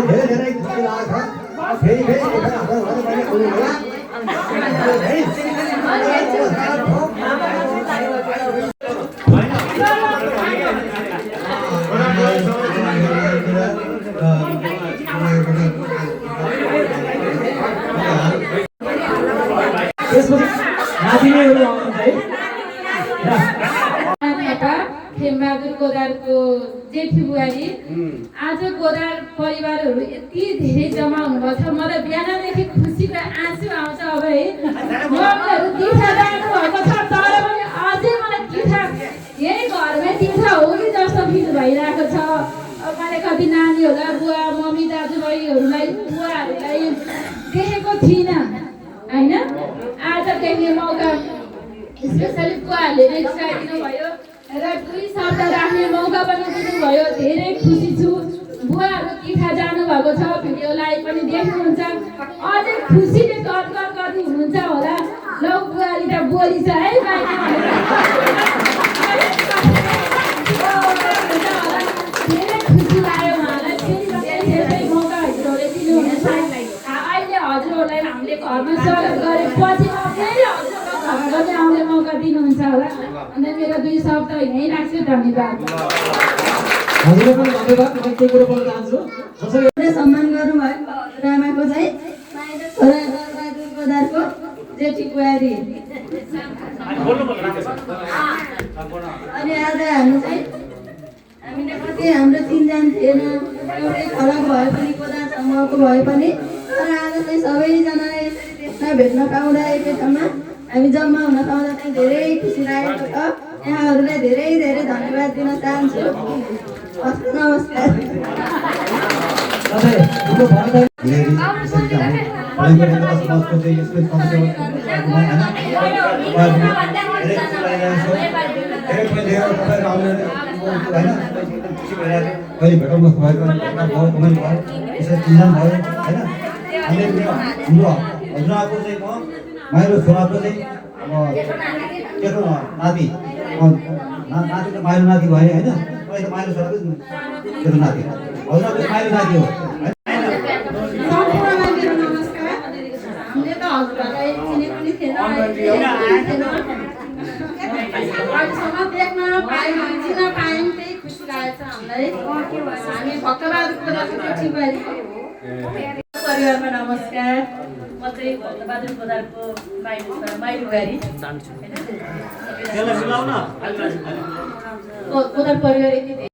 धेरै खुसी लाग्छ फेरि खेमबहादुर गोदारको जेठी बुहारी आज गोदार परिवारहरू यति धेरै जम्मा हुनुभएको छ। मलाई बिहानदेखि खुसीको आँसु आउँछ। अब है उहाँहरू तिर्खा जानु भएको छ, तर पनि अझै मलाई तिर्खा यही घरमै तिर्खा हो कि जस्तो फिल भइरहेको छ। अब मैले कति नानीहरूलाई बुवा मम्मी दाजुभाइहरूलाई बुवाहरूलाई देखेको थिइनँ होइन। आज देख्ने मौका स्पेसली बुवाहरूले नै सिकाइदिनु भयो र दुई शब्द राख्ने मौका पनि दिनुभयो। धेरै खुसी छु। बुवाहरू तिर्खा जानुभएको छ, भिडियोलाई पनि देख्नुहुन्छ। अझै खुसीले गदगद गर्दै हुनुहुन्छ होला। ल बुहारी त बोली छ है धेरै खुसी लाग्यो उहाँलाई। फेरि मौकाहरूले दिनुहुनेछ। अहिले हजुरहरूलाई हामीले घरमा स्वागत गरेपछि फेरि हजुरलाई आउने मौका दिनुहुन्छ होला। अन्त मेरो दुई शब्द यहीँ राख्छु। धन्यवाद। सम्मान गर्नुभयो रामाको चाहिँ बहादुर गोदारको जेठी बुहारी। अनि आज हामीले कति हाम्रो चिनजान थिएन, एउटै खलाको भए पनि गोदार समूहको भए पनि, तर आज चाहिँ सबैजना यसरी देख्न भेट्न पाउँदा एकै ठाउँमा हामी जम्मा हुन पाउँदा चाहिँ धेरै खुसी लागेको छ। यहाँहरूलाई धेरै धेरै धन्यवाद दिन चाहन्छु। नमस्कार। हजुरआको चाहिँ म माइलो छोराको चाहिँ अब केटो नाति नाति त माइलो नाति भयो होइन। मलाई त माइलो छोराको केटो नाति हजुरआको माइलो नाति हो। अहिलेसम्म देख्न पायौँ, चिन्न पायौँ, त्यही खुसी लागेको छ हामीलाई। हामी भक्तबहादुर गोदारको जेठी बुहारी परिवारमा नमस्कार। म चाहिँ भक्तबहादुर गोदारको माइलो बुहारी। गोदार परिवार यति